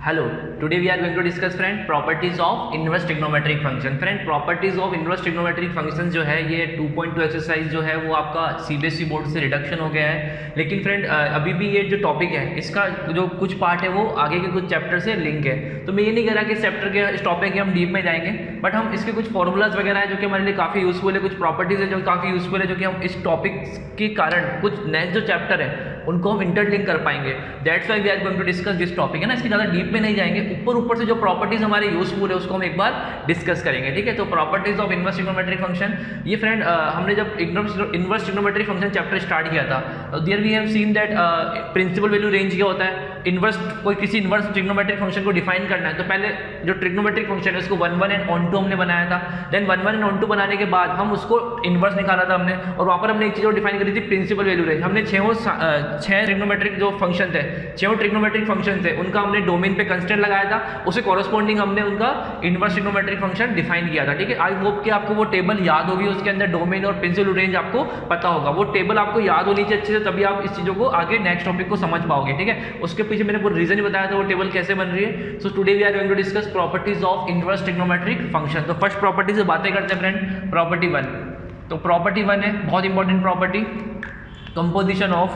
Hello, today we are going to discuss friend properties of inverse trigonometric function. Friend properties of inverse trigonometric function जो है ये 2.2 exercise जो है वो आपका सीबीएसई बोर्ड से रिडक्शन हो गया है, लेकिन फ्रेंड अभी भी ये जो टॉपिक है इसका जो कुछ पार्ट है वो आगे के कुछ चैप्टर से लिंक है। तो मैं ये नहीं कह रहा कि इस चैप्टर के इस टॉपिक के हम डीप में जाएंगे, बट हम इसके कुछ फॉर्मूलाज वगैरह है जो कि हमारे लिए काफ़ी यूजफुल है, कुछ प्रॉपर्टीज है जो काफ़ी यूजफुल है, जो कि हम इस टॉपिक के कारण कुछ नेक्स्ट जो चैप्टर है उनको हम इंटरलिंक कर पाएंगे। That's why we are going to discuss this topic है ना, इसकी ज़्यादा डीप में नहीं जाएंगे, ऊपर से जो प्रॉपर्टीज हमारे यूजफुल है उसको हम एक बार डिस्कस करेंगे। ठीक है, तो properties of inverse trigonometric function, ये फ्रेंड हमने जब inverse trigonometric function chapter start किया था, there we have seen that principal value range क्या होता है। इनवर्स कोई किसी इनवर्स ट्रिग्नोमेट्रिक फंक्शन को डिफाइन करना है तो पहले जो ट्रिग्नोमेट्रिक फंक्शन है उसको 1 1 एंड ऑन टू हमने बनाया था। देन 1 1 एंड ऑन टू बनाने के बाद हम उसको इनवर्स निकाला था हमने, और वहाँ पर हमने एक चीज़ और डिफाइन करी थी, प्रिंसिपल वैल्यू रेंज। हमने छः ट्रिग्नोमेट्रिक जो फंक्शन थे, छः ट्रिग्नोमेट्रिक फंक्शन थे, उनका हमने डोमेन पे कंस्टेंट लगाया था, उसे कॉरस्पॉन्डिंग हमने उनका इनवर्स ट्रिग्नोमेट्रिक फंक्शन डिफाइन किया था। ठीक है, आई होप कि आपको वो टेबल याद होगी, उसके अंदर डोमेन और प्रिंसिपल रेंज आपको पता होगा। वो टेबल आपको याद होनी चाहिए अच्छे से, तभी आप इस चीज़ों को आगे नेक्स्ट टॉपिक को समझ पाओगे। ठीक है, उसके पीछे मैंने पूरा रीजन ही बताया था वो टेबल कैसे बन रही है। So today we are going to discuss properties of inverse trigonometric function. तो फर्स्ट प्रॉपर्टी से बातें करते हैं फ्रेंड, प्रॉपर्टी 1। तो प्रॉपर्टी 1 है बहुत important property, composition of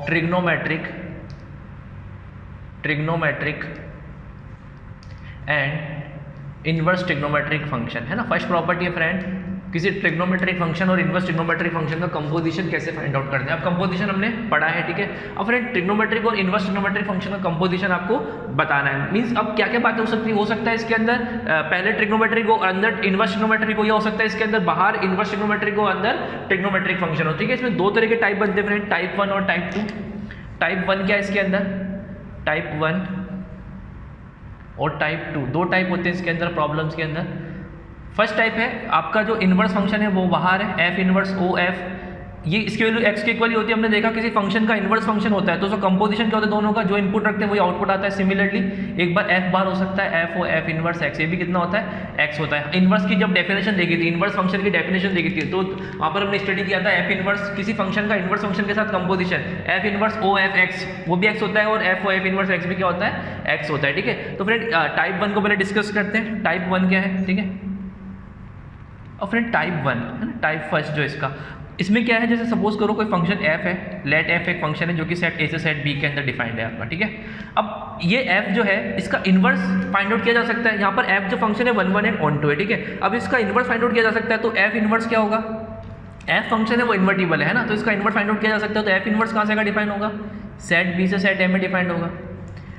trigonometric and inverse trigonometric function है ना। फर्स्ट प्रॉपर्टी है फ्रेंड, किसी ट्रिग्नोमेट्रिक फंक्शन और इनवर्स ट्रिग्नोमेट्रिक फंक्शन का कंपोजिशन कैसे फाइंड आउट करते हैं। अब कंपोजिशन हमने पढ़ा है, ठीक है। अब फ्रेंड ट्रिग्नोमेट्रिक और इनवर्स ट्रिग्नोमेट्रिक फंक्शन का कंपोजिशन आपको बताना है। मींस अब क्या क्या बातें हो सकता है इसके अंदर, पहले ट्रिग्नोमेट्रिक को अंदर इनवर्स ट्रिग्नोमेट्रिक को, या हो सकता है इसके अंदर बाहर इनवर्स ट्रिग्नोमेट्रिक को अंदर ट्रिग्नोमेट्रिक फंक्शन हो। ठीक है, इसमें दो तरह के टाइप बनते हैं फ्रेंड, टाइप 1 और टाइप 2। टाइप 1 क्या है इसके अंदर, टाइप 1 और टाइप 2, दो टाइप होते हैं इसके अंदर प्रॉब्लम्स के अंदर। फर्स्ट टाइप है आपका जो इनवर्स फंक्शन है वो बाहर है, एफ इनवर्स ओ एफ, ये इसकी वैल्यू एक्स के इक्वल ही होती है। हमने देखा किसी फंक्शन का इनवर्स फंक्शन होता है तो उसका कंपोजिशन क्या होता है, दोनों का जो इनपुट रखते हैं वही आउटपुट आता है। सिमिलरली एक बार एफ बार हो सकता है, f o f inverse x, ये भी कितना होता है, एक्स होता है। इनवर्स की जब डेफिनेशन देखी थी, इनवर्स फंक्शन की डेफिनेशन देखी थी, तो वहाँ पर हमने स्टडी किया था एफ इनवर्स किसी फंक्शन का इनवर्स फंक्शन के साथ composition, f inverse o f x वो भी एक्स होता है, और f o f inverse x भी क्या होता है, एक्स होता है। ठीक है, तो फ्रेंड टाइप 1 को पहले डिस्कस करते हैं। टाइप 1 क्या है, ठीक है। और फ्रेंड टाइप 1 है ना, टाइप फर्स्ट जो इसका, इसमें क्या है, जैसे सपोज करो कोई फंक्शन f है, लेट f एक फंक्शन है जो कि सेट a से सेट b के अंदर डिफाइंड है आपका। ठीक है, अब ये f जो है इसका इनवर्स फाइंड आउट किया जा सकता है। यहाँ पर f जो फंक्शन है 1 1 एंड ऑन टू है। ठीक है, अब इसका इनवर्स फाइंड आउट किया जा सकता है, तो f इनवर्स क्या होगा, f फंक्शन है वो इन्वर्टिबल है ना, तो इसका इनवर्स फाइंड आउट किया जा सकता है। तो f इनवर्स कहाँ से डिफाइन होगा, सेट b से सेट a में डिफाइंड होगा।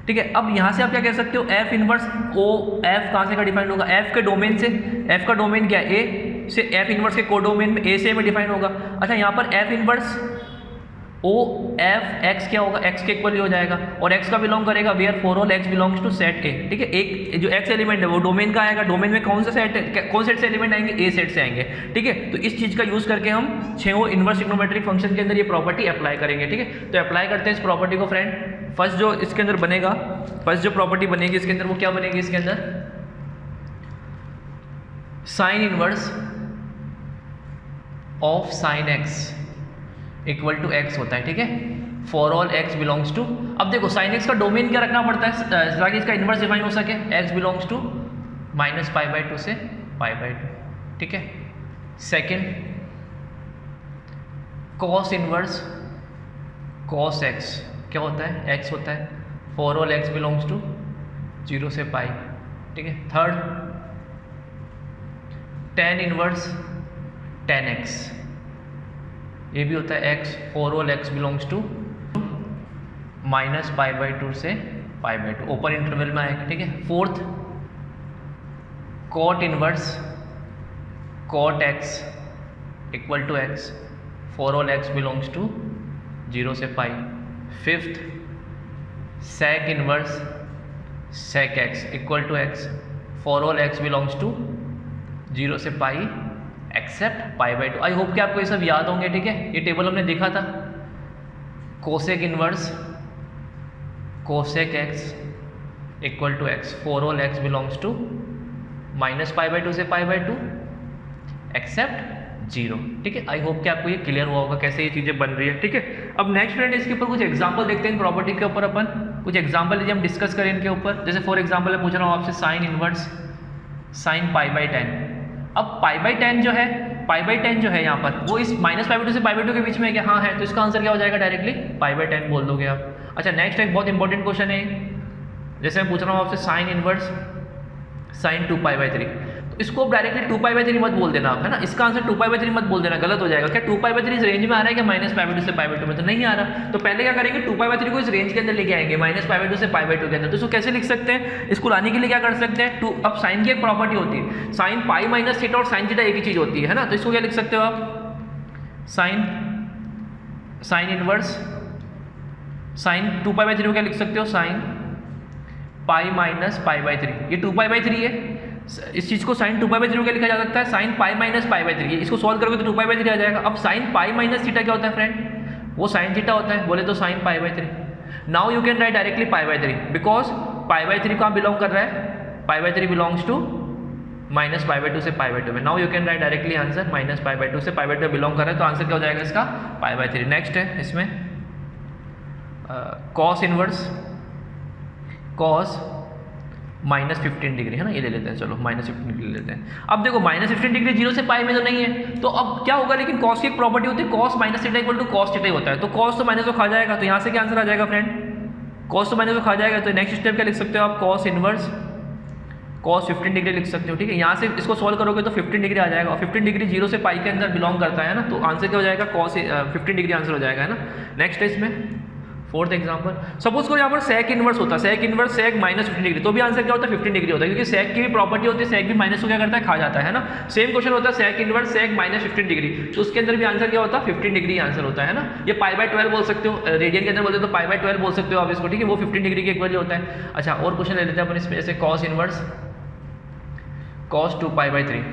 ठीक है, अब यहाँ से आप क्या कह सकते हो, f इनवर्स ओ f कहाँ से डिफाइंड होगा, f के डोमेन से, f का डोमेन क्या है a से, f इनवर्स के कोडोमेन में a से में डिफाइन होगा। अच्छा, यहाँ पर f inverse o f x क्या होगा, x के इक्वल ही हो जाएगा, और x का बिलोंग करेगा where for all x belongs to set a। ठीक है, एक जो x एलिमेंट है वो डोमेन का आएगा, डोमेन में कौन सा सेट है, कौन सेट से एलिमेंट आएंगे, a सेट से आएंगे। ठीक है, तो इस चीज़ का यूज़ करके हम छः इनवर्स ट्रिग्नोमेट्रिक फंक्शन के अंदर ये प्रॉपर्टी अप्लाई करेंगे। ठीक है, तो अप्लाई करते हैं इस प्रॉपर्टी को फ्रेंड। फर्स्ट जो इसके अंदर बनेगा, फर्स्ट जो प्रॉपर्टी बनेगी इसके अंदर वो क्या बनेगी, इसके अंदर sine inverse of sine x equal to x होता है। ठीक है, for all x belongs to, अब देखो साइन एक्स का डोमेन क्या रखना पड़ता है ताकि इसका इनवर्स डिफाइन हो सके, एक्स बिलोंग्स टू -π/2 से π/2। ठीक है, second cos inverse cos x क्या होता है, एक्स होता है, for all x belongs to 0 से π। ठीक है, third tan inverse tan x, ये भी होता है x, for all x belongs to -π/2 से π/2, ओपन इंटरवल में आएगा। ठीक है, fourth cot inverse cot x equal to x, for all x belongs to 0 से π। Fifth sec inverse sec x equal to x, for all x belongs to 0 से π accept π/2। आई hope कि आपको ये सब याद होंगे। ठीक है, ये टेबल हमने देखा था, cosec inverse cosec x equal to x, for all x belongs to -π/2 से π/2 एक्सेप्ट 0। ठीक है, आई होप कि आपको ये क्लियर हुआ होगा कैसे ये चीज़ें बन रही है। ठीक है, अब नेक्स्ट फ्रेंड इसके ऊपर कुछ एग्जांपल देखते हैं प्रॉपर्टी के ऊपर। अपन कुछ एग्जांपल हम डिस्कस करें इनके ऊपर। जैसे फॉर एग्जांपल मैं पूछ रहा हूँ आपसे साइन इनवर्स साइन π/10। अब π/10 जो है, π/10 जो है यहाँ पर वो इस -π/2 से π/2 के बीच में है क्या? हाँ है, तो इसका आंसर क्या हो जाएगा? डायरेक्टली π/10 बोल दोगे आप। अच्छा, नेक्स्ट एक बहुत इंपॉर्टेंट क्वेश्चन है, जैसे मैं पूछ रहा हूँ आपसे साइन इनवर्स साइन 2π/3, तो इसको डायरेक्टली 2π/3 मत बोल देना आप, है ना। इसका आंसर 2π/3 मत बोल देना, गलत हो जाएगा। क्या 2π/3 इस रेंज में आ रहा है क्या -π/2 से π/2 में? तो नहीं आ रहा। तो पहले क्या करेंगे, 2π/3 को इस रेंज के अंदर लेके आएंगे, -π/2 से π/2 के अंदर। तो इसको कैसे लिख सकते हैं? इसको लाने के लिए क्या कर सकते हैं, अब साइन की एक प्रॉपर्टी होती है, साइन पाई माइनस थीटा और साइन थीटा एक ही चीज होती है ना। तो इसको क्या लिख सकते हो आप, साइन इनवर्स साइन 2π/3 को क्या लिख सकते हो, साइन पाई माइनस π/3। ये 2π/3 है, इस चीज को साइन 2π/3 क्या लिखा जा सकता है, साइन पाई माइनस π/3। इसको सॉल्व करोगे तो 2π/3 आ जाएगा। अब साइन पाई माइनस थीटा क्या होता है फ्रेंड, वो साइन थीटा होता है, बोले तो sine π/3। Now you can write directly π/3 because π/3 कहाँ बिलोंग कर रहा है, π/3 बिलोंग्स टू -π/2 से π/2 में। Now you can write directly answer -π/2 से π/2 बिलोंग कर रहा है, तो आंसर क्या हो जाएगा इसका, π/3। नेक्स्ट है इसमें कॉस इनवर्स कॉस -15 डिग्री, है ना, ये ले लेते हैं। चलो -15 डिग्री लेते हैं। अब देखो -15 डिग्री 0 से पाई में तो नहीं है, तो अब क्या होगा, लेकिन कॉस की एक प्रॉपर्टी होती है, cos minus theta equal to cos theta होता है। तो कॉस तो माइनस को खा जाएगा, तो यहाँ से क्या आंसर आ जाएगा फ्रेंड, कॉस तो माइनस को खा जाएगा। तो नेक्स्ट स्टेप क्या लिख सकते हो आप, कॉस इनवर्स कॉस 15 डिग्री लिख सकते हो। ठीक है, यहाँ से इसको सॉल्व करोगे तो 15 डिग्री आ जाएगा, और 15 डिग्री 0 से पाई के अंदर बिलोंग करता है ना, तो आंसर क्या हो जाएगा, कॉस 15 डिग्री आंसर हो जाएगा, है ना। नेक्स्ट है इसमें फोर्थ एग्जांपल, सपोज करो यहाँ पर सेक इनवर्स होता है, सेक इनवर्स सेक -15 डिग्री, तो भी आंसर क्या होता है, 15 डिग्री होता है, क्योंकि सेक की भी प्रॉपर्टी होती है, सेक भी माइनस को क्या करता है, खा जाता है ना। सेम क्वेश्चन होता है सेक इनवर्स सेक -15 डिग्री, तो उसके अंदर भी आंसर क्या होता है, 15 डिग्री आंसर होता है ना। ये π/12 बोल सकते हो, रेडियन के अंदर बोलते हो तो π/12 बोल सकते हो आप इसको। ठीक है, वो 15 डिग्री के इक्वल होता है। अच्छा, और क्वेश्चन ले लेते हैं अपन इसमें, जैसे कॉस इनवर्स कॉस 2π/3।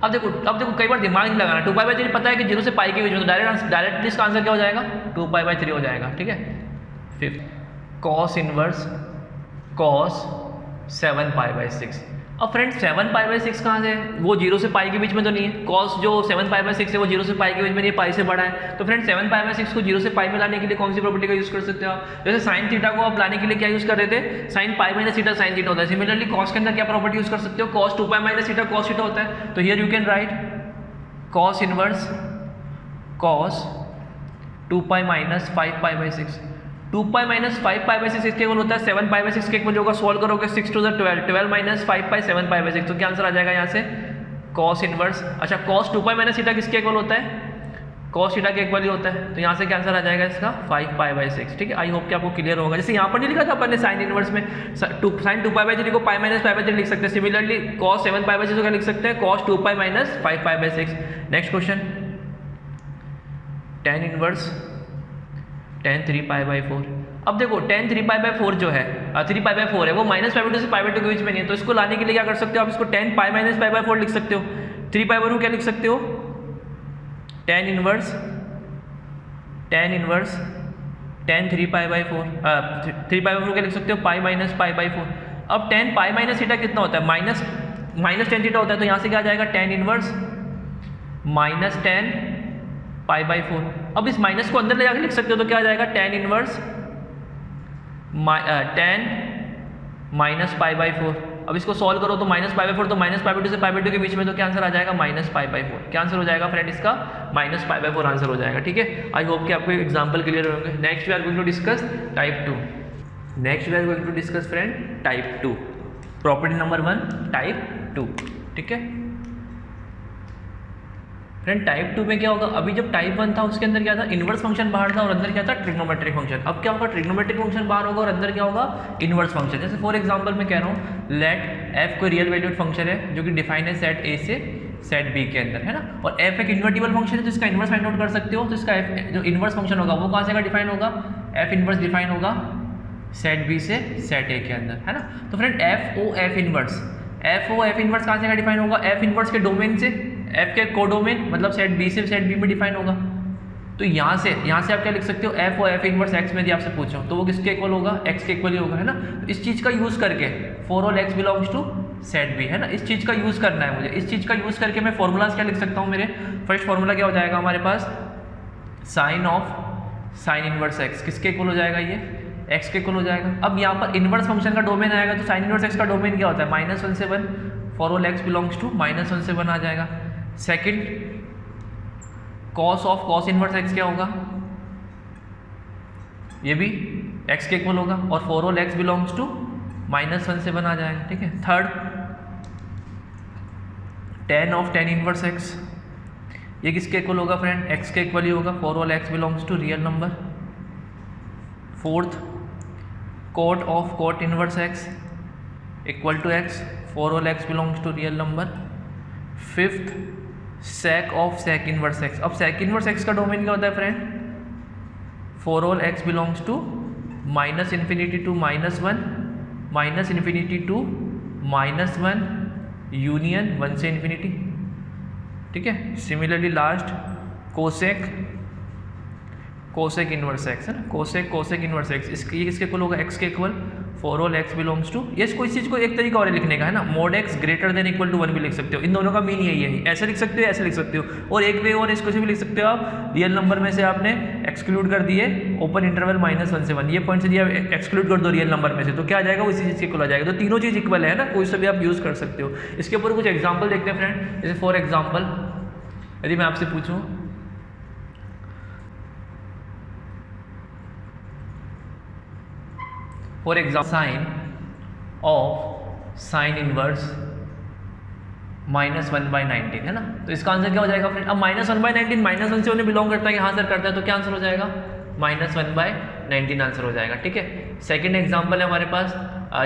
अब देखो कई बार दिमाग नहीं लगाना, 2π/3 पता है कि 0 से पाई के बीच में, तो डायरेक्टली इसका आंसर क्या हो जाएगा, 2π/3 हो जाएगा। ठीक है, फिफ्थ कॉस इनवर्स कॉस 7π/6। अब फ्रेंड 7π/6 कहाँ से है, वो 0 से पाई के बीच में तो नहीं है, कॉस जो 7π/6 है वो 0 से पाई के बीच में नहीं है, पाई से बड़ा है। तो फ्रेंड 7π/6 को 0 से पाई में लाने के लिए कौन सी प्रॉपर्टी का यूज कर सकते हो आप, जैसे साइन थीटा को आप लाने के लिए क्या यूज कर रहे थे, sine pi minus theta sine theta होता है। सिमिलरली कॉस के अंदर क्या प्रॉपर्टी यूज कर सकते हो, cos 2π minus theta cos theta होता है। तो here you can write cos inverse cos 2π minus 5π/6। 2π minus 5π/6 इसके इक्वल होता है 7π/6 के इक्वल होगा, सॉल्व करोगे 6 to the 12, 12 माइनस 5π 7π/6, तो क्या आंसर आ जाएगा यहाँ से, cos इनवर्स। अच्छा, cos 2π माइनस थीटा किसके इक्वल होता है, cos थीटा के इक्वल ही होता है, तो यहाँ से क्या आंसर आ जाएगा इसका 5π/6। ठीक है, आई होप कि आपको क्लियर होगा। जैसे यहाँ पर नहीं लिखा था अपन ने साइन इनवर्स में, साइन 2π/3 को पाई माइनस π/3 लिख सकते हैं। सिमिलरली cos 7π/6 को क्या लिख सकते हैं, cos 2π minus 5π/6। Next question, tan inverse tan 3π/4। अब देखो tan 3π/4 जो है 3π/4 है, वो -π/2 से π/2 के बीच में नहीं है, तो इसको लाने के लिए क्या कर सकते हो आप, इसको tan π माइनस π/4 लिख सकते हो। 3π/4 को क्या लिख सकते हो, tan इनवर्स tan 3π/4 3π/4 क्या लिख सकते हो, पाई माइनस π/4। अब tan पाई माइनस थीटा कितना होता है, माइनस tan थीटा होता है, तो यहाँ से क्या आ जाएगा tan इनवर्स -tan π/4। अब इस माइनस को अंदर ले जाकर लिख सकते हो, तो क्या आ जाएगा tan इनवर्स tan -π/4। अब इसको सॉल्व करो तो -π/4, तो -π/2 से π/2 के बीच में, तो क्या आंसर आ जाएगा -π/4। क्या आंसर हो जाएगा फ्रेंड इसका, -π/4 आंसर हो जाएगा। ठीक है, आई होप कि आपको एग्जांपल क्लियर होंगे। Next we are going to discuss type 2। Next we are going to discuss friend type 2, property number 1 type 2। ठीक है फ्रेंड, टाइप 2 में क्या होगा, अभी जब टाइप 1 था उसके अंदर क्या था, इनवर्स फंक्शन बाहर था और अंदर क्या था, ट्रिग्नोमेट्रिक फंक्शन। अब क्या होगा, ट्रिग्नोमेट्रिक फंक्शन बाहर होगा और अंदर क्या होगा, इनवर्स फंक्शन। जैसे फॉर एग्जांपल मैं कह रहा हूँ, लेट f कोई रियल वैल्यूड फंक्शन है जो कि डिफाइन है सेट A से सेट B के अंदर, है ना, और f एक इन्वर्टिबल फंक्शन है, तो इसका इनवर्स फाइंड आउट कर सकते हो। तो इसका f जो इनवर्स फंक्शन होगा वो कहाँ से डिफाइन होगा, f इनवर्स डिफाइन होगा सेट B से सेट A के अंदर, है ना। तो friend f o f inverse कहाँ से डिफाइन होगा, f इनवर्स के डोमेन से, f के कोडोमेन मतलब सेट B से सेट B में डिफाइन होगा। तो यहाँ से आप क्या लिख सकते हो, f और f इनवर्स x में यदि आपसे पूछो तो वो किसके इक्वल होगा, x के इक्वल ही होगा, है ना। तो इस चीज़ का यूज़ करके for all x belongs to set B, है ना। इस चीज़ का यूज़ करना है मुझे, इस चीज़ का यूज़ करके मैं फॉर्मूलाज क्या लिख सकता हूँ मेरे। फर्स्ट फॉर्मूला क्या हो जाएगा हमारे पास, sine of sine inverse x किसके इक्वल हो जाएगा, ये एक्स के इक्वल हो जाएगा। अब यहाँ पर इनवर्स फंक्शन का डोमेन आएगा तो साइन इनवर्स एक्स का डोमेन क्या होता है, -1 से 1 for all x belongs to -1 से 1 आ जाएगा। Second cos of cos inverse x क्या होगा, ये भी एक्स के इक्वल होगा और for all x belongs to -1 से 1 आ जाएगा, ठीक है। Third tan of tan inverse x, ये किसके इक्वल होगा फ्रेंड, एक्स के इक्वल ही होगा for all x belongs to real number. Fourth cot of cot inverse x equal to x for all x belongs to real number. Fifth sec of sec inverse x, अब sec inverse x का domain क्या होता है friend, for all x belongs to -∞ to -1 -∞ to -1 union 1 से infinity, ठीक है। Similarly last cosec cosec inverse x, है ना, कोसेक कोसेक इनवर्स एक्स, इसके ये किसके इक्वल होगा, एक्स के इक्वल for all x belongs to, ये इसको इस चीज़ को एक तरीका और लिखने का है ना, mod x greater than equal to 1 भी लिख सकते हो। इन दोनों का मीन यही है, ऐसे लिख सकते हो ऐसे लिख सकते हो, और एक वे और इसको से भी लिख सकते हो आप, रियल नंबर में से आपने एक्सक्लूड कर दिए ओपन इंटरवल -1 से 1, ये पॉइंट से दिया एक्सक्लूड कर दो रियल नंबर में से, तो क्या आ जाएगा, वो इसी चीज़ के इक्वल आ जाएगा। तो तीनों चीज़ इक्वल है ना, कोई सा भी आप यूज़ कर सकते हो। इसके ऊपर कुछ एग्जाम्पल देखते हैं फ्रेंड। जैसे फॉर एग्जाम्पल यदि मैं आपसे पूछूँ for example sine of sine inverse -1/19, है ना, तो इसका आंसर क्या हो जाएगा फ्रेंड। अब -1/19 -1 से उन्हें बिलोंग करता है, यहाँ सर करता है, तो क्या आंसर हो जाएगा, -1/19 आंसर हो जाएगा, ठीक है। सेकंड एग्जांपल है हमारे पास,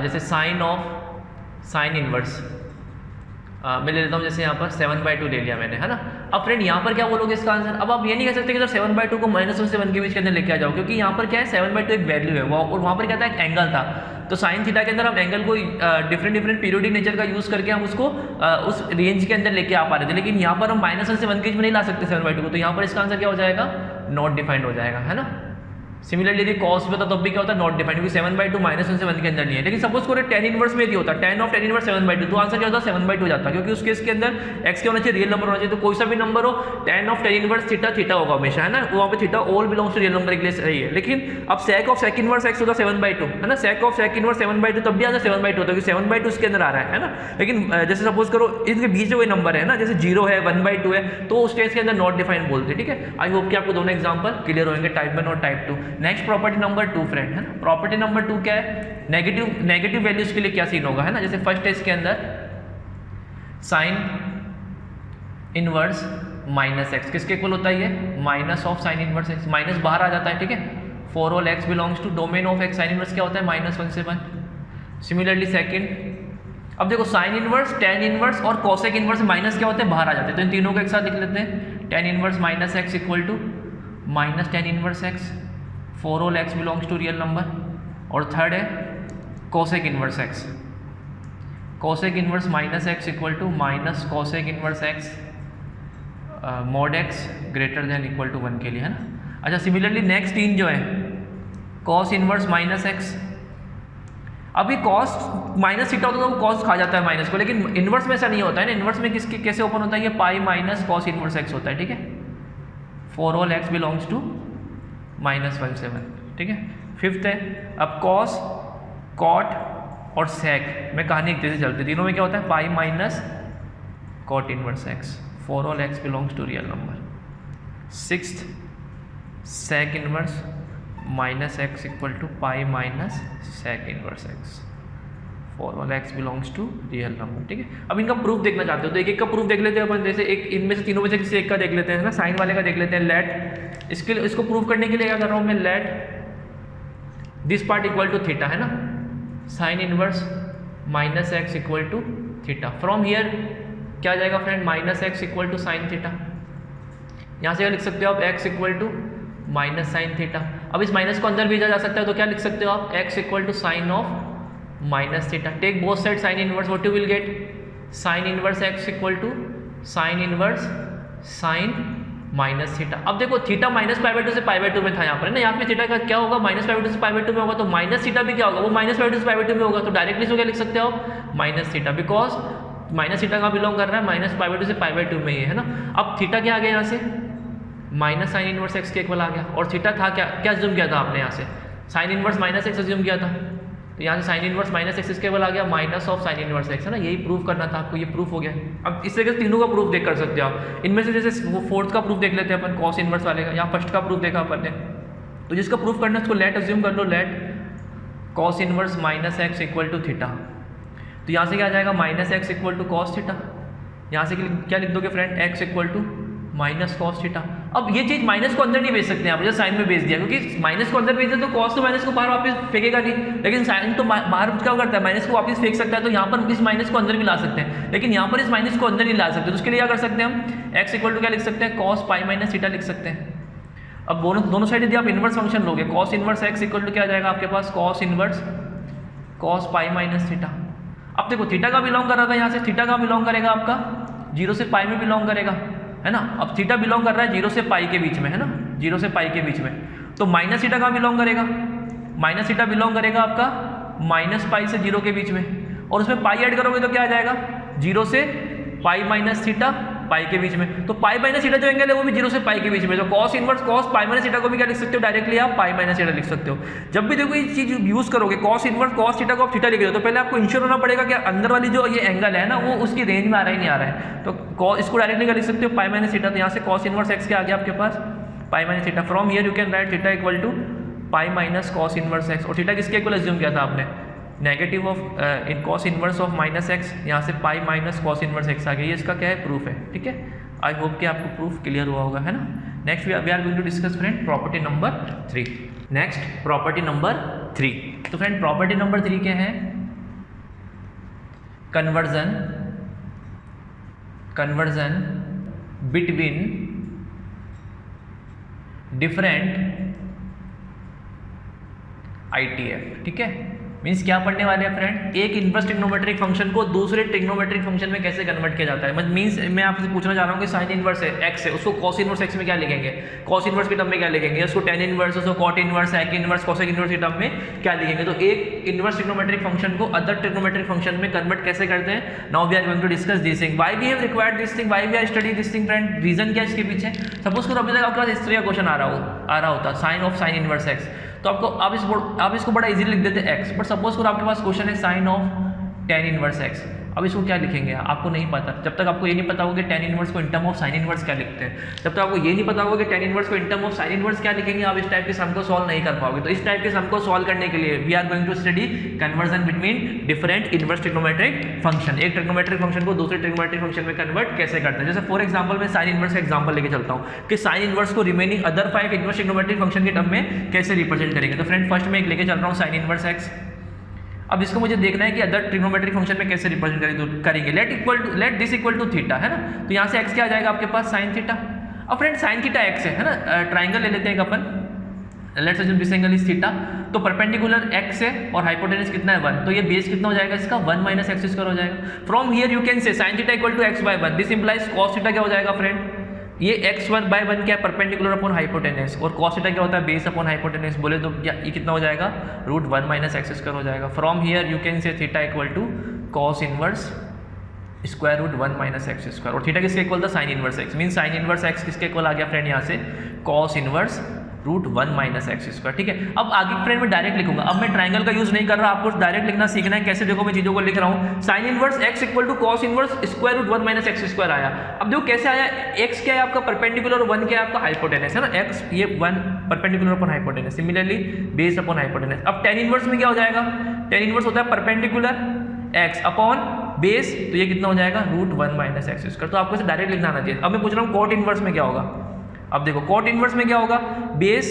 जैसे साइन ऑफ साइन इनवर्स मैं ले लेता हूँ, जैसे यहाँ पर 7/2 ले लिया मैंने, है ना। अब फ्रेंड यहाँ पर क्या बोलोगे इसका आंसर, अब आप ये नहीं कह सकते कि सर 7/2 को -1 से 1 के बीच के अंदर लेके आ जाओ, क्योंकि यहाँ पर क्या है 7/2 एक वैल्यू है और वहाँ पर क्या था, एक एंगल था, तो साइन थीटा के अंदर हम एंगल को डिफरेंट पीरियोडिक नेचर का यूज़ करके हम उसको उस रेंज के अंदर लेके आ पा रहे थे, लेकिन यहाँ पर हम -1 से 1 के बीच में नहीं ला सकते 7/2 को, तो यहाँ पर इसका आंसर क्या हो जाएगा, नॉट डिफाइंड हो जाएगा, है ना। सिमिलरली यदि कॉस में होता तब भी क्या होता है, नॉट डिफाइंड, क्योंकि 7/2 -1 से 1 के अंदर नहीं है। लेकिन सपोज करो tan इनवर्स में यदि होता, tan ऑफ tan इनवर्स 7/2, तो आंसर क्या होता, 7/2 हो जाता, क्योंकि उस केस के अंदर x क्या होना चाहिए, रियल नंबर होना चाहिए, तो कोई सा भी नंबर हो tan of tan inverse theta होगा हमेशा, है ना, वहाँ पे theta all belongs to real number के लिए सही है। लेकिन अब sec of sec inverse x होता 7/2, है ना, sec ऑफ sec इनवर्स 7/2 तब भी आंसर 7/2 होता है, क्योंकि 7/2 इसके अंदर आ रहा है ना। लेकिन जैसे सपोज करो इनके बीच में कोई नंबर है ना, जैसे 0 है 1/2 है, तो उस केस के अंदर नॉट डिफाइंड बोलते हैं, ठीक है। आई होप कि आपको दोनों एग्जांपल क्लियर होंगे, टाइप 1 और type 2। Next property number 2 friend, है ना। प्रॉपर्टी नंबर 2 क्या है, नेगेटिव वैल्यूज के लिए क्या सीन होगा, है ना। जैसे फर्स्ट है इसके अंदर साइन इनवर्स -x किसके इक्वल होता है, ये minus of sine inverse x, minus बाहर आ जाता है, ठीक है। For all x belongs to domain of x, sine inverse क्या होता है, -1 से 1। सिमिलरली सेकंड, अब देखो साइन इनवर्स tan इनवर्स और कोसेक इनवर्स माइनस क्या होते हैं, बाहर आ जाते हैं, तो इन तीनों को एक साथ लिख लेते हैं, tan inverse -x equal to -tan inverse x for all x belongs to real number. और थर्ड है cosec inverse x, cosec inverse -x equal to -cosec inverse x mod x greater than equal to 1 के लिए, है ना। अच्छा similarly next तीन जो है cos इनवर्स -x, अभी cos माइनस थीटा होता है तो cos खा जाता है माइनस को, लेकिन इनवर्स में ऐसा नहीं होता है ना, इनवर्स में किसके कैसे ओपन होता है, ये pi minus cos inverse x होता है, ठीक है, for all x belongs to -1 से 1, ठीक है। फिफ्थ है अब cos cot और sec में कहानी एक जैसे चलती है, तीनों में क्या होता है pi minus cot inverse x for all x belongs to real number. Sixth sec inverse -x equal to pi minus sec inverse x for all x belongs to real number, ठीक है। अब इनका प्रूफ देखना चाहते हो तो एक एक का प्रूफ देख लेते हैं अपन, जैसे एक इनमें से तीनों में से किसी एक का देख लेते हैं ना, साइन वाले का देख लेते हैं। लेट इसको प्रूफ करने के लिए क्या कर रहा हूँ मैं, let this part equal to theta, है ना, sine inverse -x equal to theta. From here क्या आ जाएगा friend, -x equal to sine theta, यहाँ से क्या लिख सकते हो आप, x equal to minus sine theta. अब इस माइनस को अंदर भेजा जा सकता है, तो क्या लिख सकते हो आप, x equal to sine of minus theta. Take both side sine inverse, what you will get, sine inverse x equal to sine inverse sine minus theta. अब देखो थीटा माइनस पाई बाई 2 से पाई बाई 2 में था यहाँ पर ना, यहाँ पे थीटा का क्या होगा माइनस पाई बाई 2 से पाई बाई 2 में होगा, तो माइनस थीटा भी क्या होगा वो माइनस पाई बाई 2 से पाई बाई 2 में होगा, तो डायरेक्टली इसको क्या लिख सकते हो आप minus theta, because minus theta का बिलोंग कर रहा है माइनस पाई बाई 2 से पाई बाई 2 में ही है ना। अब थीटा क्या आ गया यहाँ से माइनस साइन इनवर्स एक्स के इक्वल आ गया, और थीटा था क्या क्या अज्यूम किया था आपने यहाँ से sine inverse minus x assume किया था, तो यहाँ से साइन इनवर्स माइनस एक्स इसके इक्वल आ गया minus of sine inverse x है ना, यही प्रूफ करना था आपको, ये प्रूफ हो गया। अब इस तरीके से तीनों का प्रूफ देख कर सकते हो आप, इनमें से जैसे वो फोर्थ का प्रूफ देख लेते हैं अपन कॉस इनवर्स वाले का, यहाँ फर्स्ट का प्रूफ देखा अपन ने, तो जिसका प्रूफ करना है उसको लेट अज्यूम कर लो, let cos inverse minus x equal to theta, तो यहाँ से क्या आ जाएगा minus x equal to cos theta, यहाँ से क्या लिख दोगे friend x equal to minus cos theta. अब ये चीज माइनस को अंदर नहीं भेज सकते आप, जैसे साइन में भेज दिया, क्योंकि माइनस को अंदर भेज दे तो कॉस तो माइनस को बाहर वापस फेंकेगा नहीं, लेकिन साइन तो बाहर क्या करता है माइनस को वापस फेंक सकता है, तो यहाँ पर इस माइनस को अंदर भी ला सकते हैं, लेकिन यहाँ पर इस माइनस को अंदर नहीं ला सकते, तो उसके लिए क्या कर सकते हैं हम एक्स इक्वल टू क्या लिख सकते हैं कॉस पाई माइनस थीटा लिख सकते हैं। अब दोनों साइड यदि आप इनवर्स फंक्शन लोगे cos inverse x equal to क्या आ जाएगा आपके पास cos inverse cos pi minus theta. अब देखो थीटा का बिलोंग कर रहा था यहाँ से, थीटा का बिलोंग करेगा आपका 0 से पाई में बिलोंग करेगा है ना, अब थीटा बिलोंग कर रहा है 0 से पाई के बीच में है ना, 0 से पाई के बीच में, तो माइनस थीटा कहाँ बिलोंग करेगा माइनस थीटा बिलोंग करेगा आपका माइनस पाई से 0 के बीच में, और उसमें पाई ऐड करोगे तो क्या आ जाएगा 0 से पाई माइनस थीटा पाई के बीच में, तो पाई माइनस थीटा जो एंगल है वो भी 0 से पाई के बीच में, तो cos inverse cos pi minus theta को भी क्या लिख सकते हो डायरेक्टली आप पाई माइनस थीटा लिख सकते हो। जब भी देखो ये चीज यूज करोगे कॉस इनवर्स कॉस थीटा को आप थीटा लिख दो, तो पहले आपको इंश्योर होना पड़ेगा कि अंदर वाली जो ये एंगल है ना वो उसकी रेंज में आ रहा ही नहीं आ रहा है, तो इसको डायरेक्टली क्या लिख सकते हो पाई माइनस थीटा, तो यहाँ से कॉस इनवर्स एक्स क्या आ गया आपके पास pi minus theta, from here you can write theta equal to pi minus cos inverse x, और थीटा किसके इक्वल अज्यूम किया था आपने negative of in cos inverse of minus x, यहाँ से pi minus cos inverse x आ गया, ये इसका क्या है प्रूफ है। ठीक है, आई होप कि आपको प्रूफ क्लियर हुआ होगा है ना। Next we are going to discuss friend property number 3। Next property number 3, तो फ्रेंड प्रॉपर्टी नंबर 3 क्या है कन्वर्जन बिटवीन डिफरेंट ITF। ठीक है, मीन्स क्या पढ़ने वाले हैं फ्रेंड एक इनवर्स ट्रिग्नोमेट्रिक फंक्शन को दूसरे ट्रिग्नोमेट्रिक फंक्शन में कैसे कन्वर्ट किया जाता है, मीन्स मैं आपसे पूछना चाह रहा हूँ कि साइन इनवर्स है एक्स है उसको कॉस इनवर्स एक्स में क्या लिखेंगे, कॉस इनवर्स के टर्म में क्या लिखेंगे, उसको टेन इनवर्स उसको cot inverse sec inverse cosec inverse के टर्म में क्या लिखेंगे, तो एक इनवर्स ट्रिग्नोमेट्रिक फंक्शन को अदर ट्रिग्नोमेट्रिक फंक्शन में कन्वर्ट कैसे करते हैं, now we are going to discuss this thing, why we have required this thing, why we are study this thing friend, reason क्या है इसके पीछे। सपोज करो अभी तक आपके पास इस तरह का क्वेश्चन आ रहा होता sine of sine inverse x, तो आपको आप इसको बड़ा इजीली लिख देते एक्स, बट सपोज करो आपके पास क्वेश्चन है sine of tan inverse x, अब इसको क्या लिखेंगे आपको नहीं पता, जब तक आपको ये नहीं पता होगा कि टेन इनवर्स को इन टर्म ऑफ साइन इनवर्स क्या लिखते हैं, जब तक आपको ये नहीं पता होगा कि टेन इनवर्स को इन टर्म ऑफ साइन इनवर्स क्या लिखेंगे, आप इस टाइप के सम को सॉल्व नहीं कर पाओगे। तो इस टाइप के सम को सॉल्व करने के लिए we are going to study conversion between different inverse trigonometric function, एक ट्रिग्नोमेट्रिक फंक्शन को दूसरे ट्रिग्नोमेट्रिक फंक्शन में कन्वर्ट कैसे करते हैं। जैसे फॉर एग्जांपल मैं साइन इनवर्स का एग्जांपल लेके चलता हूँ कि साइन इनवर्स को remaining other 5 inverse trigonometric function के टर्म में कैसे रिप्रेजेंट करेंगे। तो फ्रेंड फर्स्ट में एक लेके चल रहा हूँ साइन इनवर्स एक्स, अब इसको मुझे देखना है कि अदर ट्रिग्नोमेट्रिक फंक्शन में कैसे रिप्रेजेंट करेंगे, let this equal to theta है ना, तो यहाँ से x क्या आ जाएगा आपके पास साइन थीटा। अब फ्रेंड साइन थीटा x है ना, ट्राइंगल ले लेते हैं अपन, let's assume this angle is theta, तो परपेंडिकुलर x है और हाइपोटेनस कितना है 1, तो ये बेस कितना हो जाएगा इसका 1 माइनस एक्स स्क्वायर हो जाएगा। From here you can say sine theta equal to x by 1, this implies cos theta क्या हो जाएगा फ्रेंड, ये x1 बाय 1 क्या है परपेंडिकुलर अपॉन हाइपोटेनस, और cos थीटा क्या होता है बेस अपॉन हाइपोटेनस, बोले तो क्या ये कितना हो जाएगा रूट 1 माइनस एक्स स्क्वायर हो जाएगा। From here you can say theta equal to cos inverse square root 1 minus x square, और थीटा किसके इक्वल था sine inverse x, mean sine inverse x किसके इक्वल आ गया फ्रेंड यहाँ से cos inverse root 1 minus x square. ठीक है, अब आगे फ्रेंड मैं डायरेक्ट लिखूंगा, अब मैं ट्राइंगल का यूज नहीं कर रहा, आपको डायरेक्ट लिखना सीखना है। कैसे देखो मैं चीजों को लिख रहा हूँ, sine inverse x equal to cos inverse square root 1 minus x square आया। अब देखो कैसे आया, एक्स क्या है आपका परपेंडिकुलर, 1 क्या है आपका हाइपोटेनस है ना, एक्स ये 1 perpendicular upon hypotenuse, similarly base upon hypotenuse. अब टेन इनवर्स में क्या हो जाएगा, टेन इनवर्स होता है परपेंडिकुलर एक्स अपॉन बेस, तो ये कितना हो जाएगा रूट 1 माइनस एक्स स्क्वायर, तो आपको इसे डायरेक्ट लिखना आना चाहिए। अब मैं पूछ रहा हूँ कॉट इनवर्स में क्या होगा, अब देखो कॉट इनवर्स में क्या होगा बेस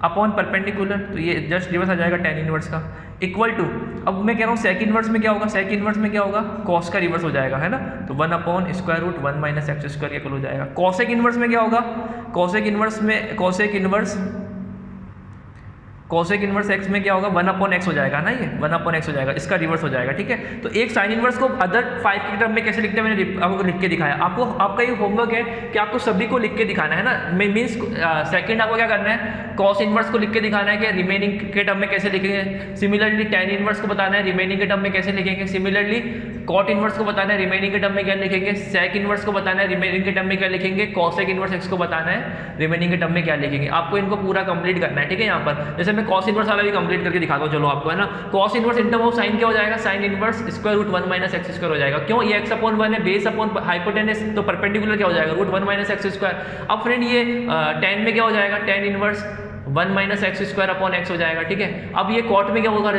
अपॉन परपेंडिकुलर, तो ये जस्ट रिवर्स आ जाएगा टेन इनवर्स का, इक्वल टू, अब मैं कह रहा हूँ सेक इनवर्स में क्या होगा, सेक इनवर्स में क्या होगा कॉस का रिवर्स हो जाएगा है ना, तो 1 upon square root 1 minus x square equal हो जाएगा। कॉसेक इनवर्स में क्या होगा, कॉसेक इनवर्स में cosec inverse cosec inverse x में क्या होगा 1/x हो जाएगा ना, ये 1/x हो जाएगा, इसका रिवर्स हो जाएगा। ठीक है, तो एक साइन इनवर्स को अदर 5 के टर्म में कैसे लिखते हैं मैंने आपको लिख के दिखाया। आपको आपका ये होमवर्क है कि आपको सभी को लिख के दिखाना है ना। मीन्स सेकंड आपको क्या करना है, कॉस इनवर्स को लिख के दिखाना है कि रिमेनिंग के टर्म में कैसे लिखेंगे। सिमिलरली टेन इनवर्स को बताना है रिमेनिंग के टर्म में कैसे लिखेंगे। सिमिलरली कॉट इनवर्स को बताना है रिमेनिंग के टर्म में क्या लिखेंगे। सेक इनवर्स को बताना है रिमेनिंग के टर्म में क्या लिखेंगे। कॉसेक इनवर्स एक्स को बताना है रिमेनिंग के टर्म में क्या लिखेंगे। आपको इनको पूरा कंप्लीट करना है। ठीक है, यहाँ पर जैसे मैं कॉस इनवर्स वाला भी कंप्लीट करके दिखाता हूँ, चलो आपको, है ना। Cos inverse in term of sine क्या हो जाएगा, sine inverse square root 1 minus x square हो जाएगा। क्यों, ये x अपॉन 1 है, बेस अपॉन हाइपोटेनस, तो परपेंडिकुलर क्या हो जाएगा रूट 1 माइनस एक्स स्क्वायर। अब फ्रेंड ये टेन में क्या हो जाएगा, tan inverse 1 minus x square upon x हो जाएगा। ठीक है, अब ये कॉट में क्या होगा,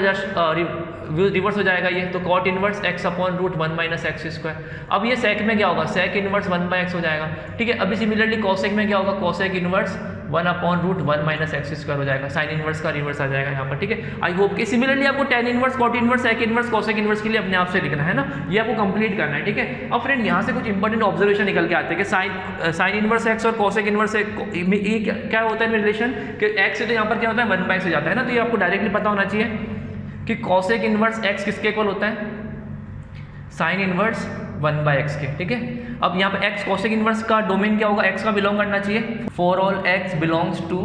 रिवर्स हो जाएगा ये, तो cot inverse x upon root 1 minus x square. अब ये सेक में क्या होगा, सेक इनवर्स 1/x हो जाएगा। ठीक है, अभी सिमिलरली कॉसेक में क्या होगा, cosec inverse 1 upon root 1 minus x square हो जाएगा। साइन इनवर्स का रिवर्स आ जाएगा यहाँ पर। ठीक है, आई होप कि सिमिलरली आपको tan inverse, cot inverse, sec inverse, cosec inverse के लिए अपने आप से लिखना है ना, ये आपको कंप्लीट करना है। ठीक है, अब फ्रेंड यहाँ से कुछ इंपॉर्टेंट ऑब्जर्वेशन निकल के आते हैं कि साइन इनवर्स एक्स और कॉसेक इनवर्स क्या होता है रिलेशन कि एक्स से तो यहाँ पर क्या होता है 1/x हो जाता है ना, तो ये आपको डायरेक्टली पता होना चाहिए कि कॉसेक इनवर्स एक्स किसके इक्वल होता है, साइन इनवर्स 1/x के। ठीक है, अब यहाँ पे x कॉसेक इनवर्स का डोमेन क्या होगा, x का बिलोंग करना चाहिए for all x belongs to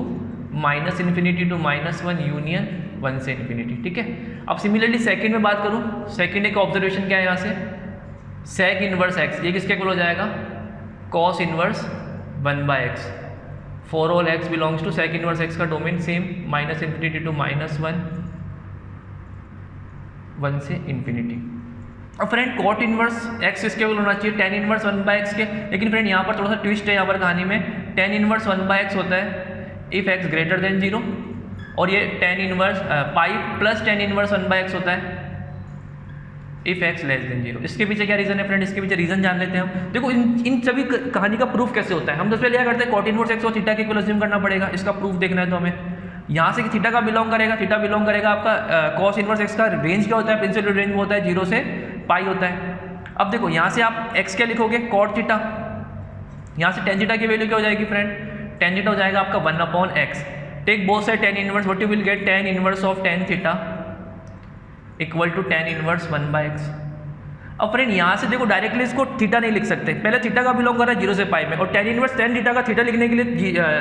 -∞ to -1 union 1 से इन्फिनिटी। ठीक है, अब सिमिलरली सेकंड में बात करूँ, सेकंड एक ऑब्जर्वेशन क्या है यहाँ से, सेक इनवर्स x ये किसके इक्वल हो जाएगा, cos inverse 1/x for all x belongs to sec inverse x का डोमेन सेम -∞ टू -1 से इन्फिनिटी। अब फ्रेंड कॉट इनवर्स x इसके इक्वल होना चाहिए टेन इनवर्स 1/x के, लेकिन फ्रेंड यहाँ पर थोड़ा सा ट्विस्ट है यहाँ पर कहानी में। टेन इनवर्स 1/x होता है इफ x ग्रेटर देन 0, और ये टेन इनवर्स पाई प्लस टेन इनवर्स 1/x होता है इफ x लेस देन 0। इसके पीछे क्या रीजन है फ्रेंड, इसके पीछे रीजन जान लेते हैं हम। देखो इन सभी कहानी का प्रूफ कैसे होता है, हम सबसे लिया करते हैं कॉट इनवर्स x और थीटा के इक्वल अज्यूम करना पड़ेगा। इसका प्रूफ देखना है तो हमें यहाँ से कि थीटा का बिलोंग करेगा, थीटा बिलोंग करेगा आपका कॉस इनवर्स एक्स का रेंज क्या होता है, प्रिंसिपल रेंज वो होता है 0 से पाई होता है। अब देखो यहाँ से आप x क्या लिखोगे, कॉट थीटा, यहाँ से टेन थीटा की वैल्यू क्या हो जाएगी फ्रेंड, टेन थीटा हो जाएगा आपका 1/x। Take both side tan inverse, what you will get, tan inverse of tan theta equal to tan inverse 1/x। अब फ्रेंड यहाँ से देखो डायरेक्टली इसको थीटा नहीं लिख सकते, पहले थीटा का बिलोंग कर रहा है 0 से पाई में, और टेन इनवर्स टेन थीटा का थीटा लिखने के लिए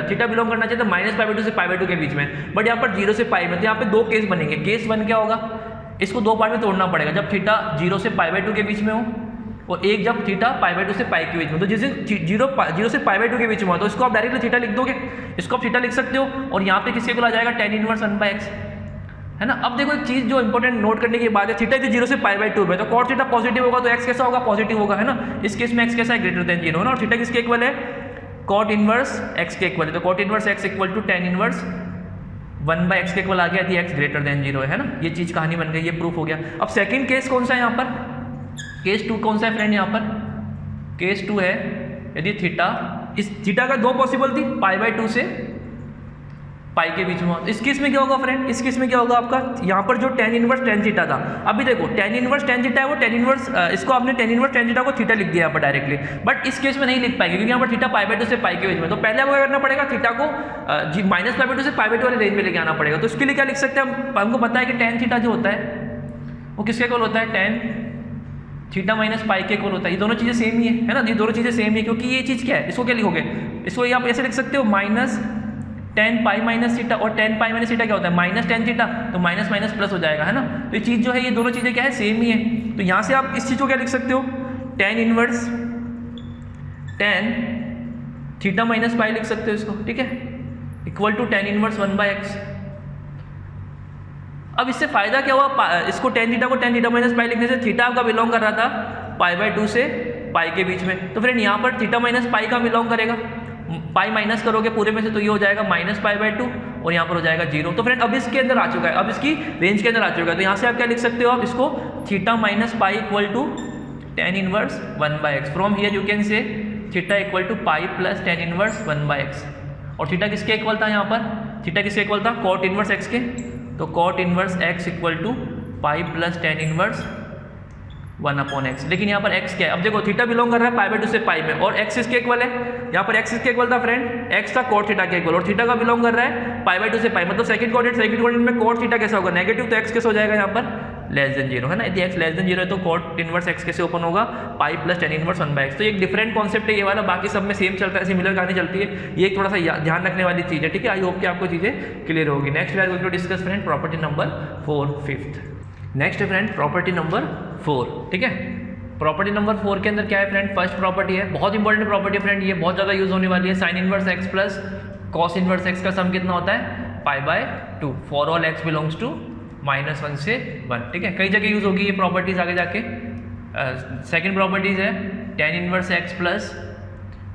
थीटा बिलोंग करना चाहिए तो -π/2 से π/2 के बीच में, बट यहाँ पर 0 से पाई में, तो यहाँ पे दो केस बनेंगे। केस 1 क्या होगा, इसको दो पार्ट में तोड़ना पड़ेगा, जब थीटा 0 से π/2 के बीच में हो, और एक जब थीटा π/2 से पाई के बीच में। तो जिस दिन 0 से π/2 के बीच में हो तो इसको आप डायरेक्टली थीटा लिख दोगे, इसको आप थीटा लिख सकते हो, और यहाँ पे किसके इक्वल आ जाएगा, टेन इनवर्स 1/x, है ना। अब देखो एक चीज जो इंपॉर्टेंट नोट करने की बात है, थीटा यदि 0 से π/2 में, तो कॉट थीटा पॉजिटिव होगा तो x कैसा होगा, पॉजिटिव होगा, है ना। इस केस में x कैसा है, ग्रेटर देन 0, है ना, और थीटा किसके इक्वल है, कॉट इनवर्स x के इक्वल है, तो cot inverse x equal to tan inverse 1/x के इक्वल आ गया यदि x ग्रेटर देन 0 है ना। ये चीज कहानी बन गई, ये प्रूफ हो गया। अब सेकंड केस कौन सा है यहाँ पर, केस 2 कौन सा है फ्रेंड, यहाँ पर केस 2 है यदि थीटा, इस थीटा का दो पॉसिबल थी, π/2 से पाई के बीच में। इस केस में क्या होगा फ्रेंड, इस केस में क्या होगा आपका, यहाँ पर जो टेन इनवर्स टेन थीटा था, अभी देखो टेन इनवर्स टेन थीटा है, वो टेन इनवर्स इसको आपने टेन इनवर्स टेन थीटा को थीटा लिख दिया यहाँ पर डायरेक्टली, बट इस केस में नहीं लिख पाएंगे क्योंकि यहाँ पर थीटा π/2 से पाई के बीच में। तो पहले आपको क्या करना पड़ेगा, थीटा को -π/2 से π/2 वाले रेंज में लेके आना पड़ेगा। तो इसके लिए क्या लिख सकते हैं हम, हमको पता है कि टेन थीटा जो होता है वो किसके इक्वल होता है, टेन थीटा माइनस पाई के इक्वल होता है। ये दोनों चीज़ें सेम ही है ना, ये दोनों चीज़ें सेम ही है, क्योंकि ये चीज़ क्या है, इसको क्या लिखोगे, इसको आप ऐसे लिख सकते हो -10 पाई माइनस थीटा, और 10 पाई माइनस थीटा क्या होता है, -10 थीटा, तो माइनस माइनस प्लस हो जाएगा, है ना। तो ये चीज़ जो है, ये दोनों चीज़ें क्या है, सेम ही है। तो यहाँ से आप इस चीज़ को क्या लिख सकते हो, टेन इनवर्स 10 थीटा माइनस पाई लिख सकते हो इसको, ठीक है, equal to tan inverse 1/x। अब इससे फायदा क्या हुआ, इसको टेन थीटा को टेन थीटा माइनस पाई लिखने से थीटा आपका बिलोंग कर रहा था π/2 से पाई के बीच में, तो फ्रेंड यहाँ पर थीटा माइनस पाई का बिलोंग करेगा, पाई माइनस करोगे पूरे में से तो ये हो जाएगा -π/2, और यहाँ पर हो जाएगा 0। तो फ्रेंड अब इसके अंदर आ चुका है, अब इसकी रेंज के अंदर आ चुका है। तो यहाँ से आप क्या लिख सकते हो, आप इसको theta minus pi equal to tan inverse 1/x। From here you can say theta equal to pi plus tan inverse 1/x। और थीटा किसके इक्वल था, यहाँ पर थीटा किसके इक्वल था, कॉट इनवर्स x के, तो cot inverse x equal to pi plus tan inverse 1/x। लेकिन यहाँ पर x क्या है, अब देखो थीटा बिलोंग कर रहा है π/2 से पाई में, और x इसके इक्वल है, यहाँ पर x इसके इक्वल था फ्रेंड, x था cot थीटा के इक्वल, और थीटा का बिलोंग कर रहा है π/2 से पाई, मतलब सेकंड कोऑर्डिनेट में cot थीटा कैसा होगा, नेगेटिव, तो x कैसे हो जाएगा यहाँ पर लेस देन 0 है ना। यदि x लेस देन 0 है तो cot इनवर्स x कैसे ओपन होगा, pi plus tan inverse 1/x। तो एक डिफरेंट कॉन्सेप्ट है ये वाला, बाकी सब में सेम चलता है, सिमिलर कहानी चलती है, ये एक थोड़ा सा ध्यान रखने वाली चीज़ है, ठीक है। आई होप कि आपको चीज़ें क्लियर होगी। Next we are going to discuss friend property number 4 fifth. Next है फ्रेंड प्रॉपर्टी नंबर 4, ठीक है। प्रॉपर्टी नंबर 4 के अंदर क्या है फ्रेंड, फर्स्ट प्रॉपर्टी है, बहुत इंपॉर्टेंट प्रॉपर्टी है फ्रेंड, ये बहुत ज़्यादा यूज होने वाली है। Sine inverse x plus cos inverse x का सम कितना होता है, π/2 for all x belongs to -1 से 1, ठीक है। कई जगह यूज होगी ये प्रॉपर्टीज आगे जाके। सेकंड प्रॉपर्टीज है tan inverse x plus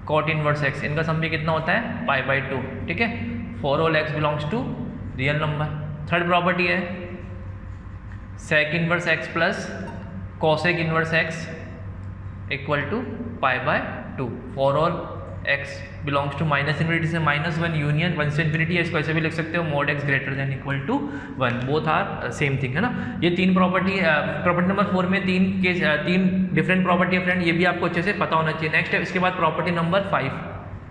cot inverse x, इनका सम भी कितना होता है π/2, ठीक है, for all x belongs to real number. Third property है sec inverse x plus cosec inverse x equal to π/2 for all x belongs to -∞ से -1 यूनियन 1 से इन्फिनिटी है, इसको ऐसे भी लिख सकते हो mod x greater than equal to 1, both are same thing है ना। ये तीन प्रॉपर्टी नंबर 4 में तीन डिफरेंट प्रॉपर्टी है फ्रेंड, ये भी आपको अच्छे से पता होना चाहिए। नेक्स्ट है इसके बाद प्रॉपर्टी नंबर 5,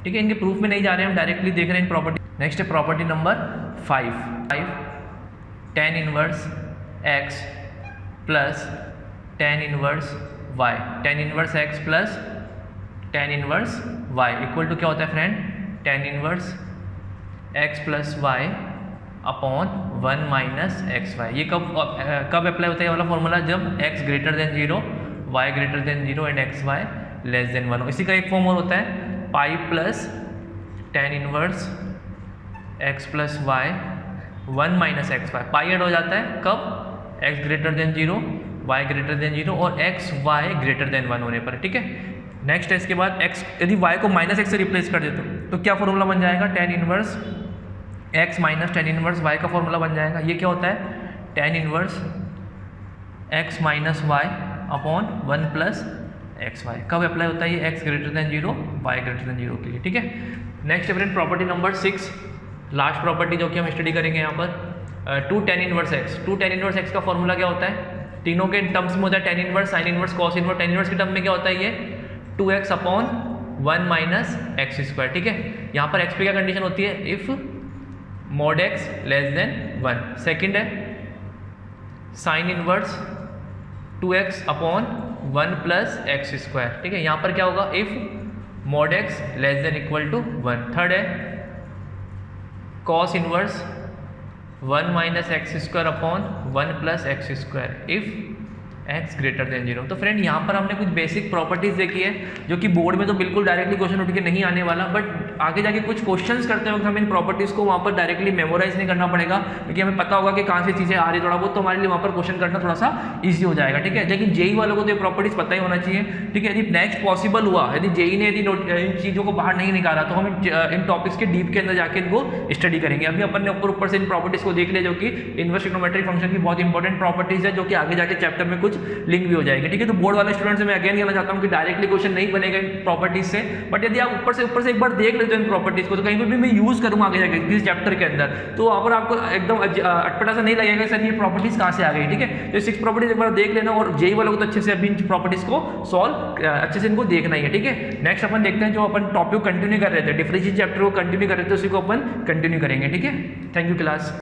ठीक है, इनके प्रूफ में नहीं जा रहे हैं हम, डायरेक्टली देख रहे हैं प्रॉपर्टी। नेक्स्ट है property number 5 tan inverse x plus tan inverse y, tan inverse x plus tan inverse y equal to क्या होता है friend, tan inverse x plus y upon 1 minus xy। ये कब अप्लाई होता है ये वाला फॉर्मूला, जब x greater than 0, y greater than 0 and xy less than 1 हो। इसी का एक फॉर्म और होता है pi plus tan inverse x plus y 1 minus xy, पाई ऐड हो जाता है कब, x greater than 0, y greater than 0 और xy ग्रेटर देन 1 होने पर, ठीक है। नेक्स्ट है इसके बाद x, यदि y को -x से रिप्लेस कर देते हो तो क्या फॉर्मूला बन जाएगा, tan inverse x minus tan inverse y का फॉर्मूला बन जाएगा। ये क्या होता है, tan inverse x minus y upon 1 plus xy। कब अप्लाई होता है ये, x greater than 0, y greater than 0 के लिए, ठीक है। नेक्स्ट है friend property number 6, last property जो कि हम स्टडी करेंगे यहाँ पर, 2 tan inverse x। 2 tan inverse x का फॉर्मूला क्या होता है, तीनों के टर्म्स में होता है, tan inverse, sine inverse, cos inverse. tan inverse के टर्म में क्या होता है ये 2x upon 1 minus x square, ठीक है। यहाँ पर x पे क्या कंडीशन होती है, if mod x less than 1। Second है sine inverse 2x upon 1 plus x square, ठीक है। यहाँ पर क्या होगा, if mod x less than equal to 1। Third है cos inverse 1 minus x square upon 1 plus x square if x greater than 0। तो friend यहाँ पर हमने कुछ बेसिक प्रॉपर्टीज देखी है जो कि बोर्ड में तो बिल्कुल डायरेक्टली क्वेश्चन उठ के नहीं आने वाला, बट आगे जाके कुछ क्वेश्चंस करते वक्त हमें इन प्रॉपर्टीज को वहाँ पर डायरेक्टली मेमोराइज नहीं करना पड़ेगा, क्योंकि हमें पता होगा कि कहाँ से चीज़ें आ रही थोड़ा बहुत, तो हमारे लिए वहाँ पर क्वेश्चन करना थोड़ा सा ईजी हो जाएगा, ठीक है। लेकिन जेई वालों को तो ये प्रॉपर्टीज पता ही होना चाहिए, ठीक है। यदि नेक्स्ट पॉसिबल हुआ, यदि जेई ने यदि इन चीज़ों को बाहर नहीं निकाला तो हम इन टॉपिक्स के डीप के अंदर जाके इनको स्टडी करेंगे। अभी अपन ने ऊपर से इन प्रॉपर्टीज को देख लिया जो कि इनवर्स ट्रिग्नोमेट्रिक फंक्शन की बहुत इंपॉर्टेंट प्रॉपर्टीज है, जो कि आगे जाके चैप्टर में कुछ लिंक भी हो जाएगी, ठीक है। तो बोर्ड वाले स्टूडेंट्स से मैं अगेन कहना चाहता हूँ कि डायरेक्टली क्वेश्चन नहीं बनेगा इन प्रॉपर्टीज से, बट यदि आप ऊपर से एक बार देख लेते हो इन प्रॉपर्टीज को, तो कहीं पर भी मैं यूज करूँगा आगे जाके इस चैप्टर के अंदर, तो वहाँ पर आपको एकदम अटपटा सा नहीं लगेगा सर ये प्रॉपर्टीज कहाँ से आ गई, ठीक है। तो 6 प्रॉपर्टीज एक बार देख लेना, और जेई वालों को तो अच्छे से अभी इन प्रॉपर्टीज को सॉल्व अच्छे से इनको देखना ही है, ठीक है। नेक्स्ट अपन देखते हैं जो अपन टॉपिक कंटिन्यू कर रहे थे, डिफरेंशिएशन चैप्टर को कंटिन्यू कर रहे थे, उसी को अपन कंटिन्यू करेंगे, ठीक है। Thank you class.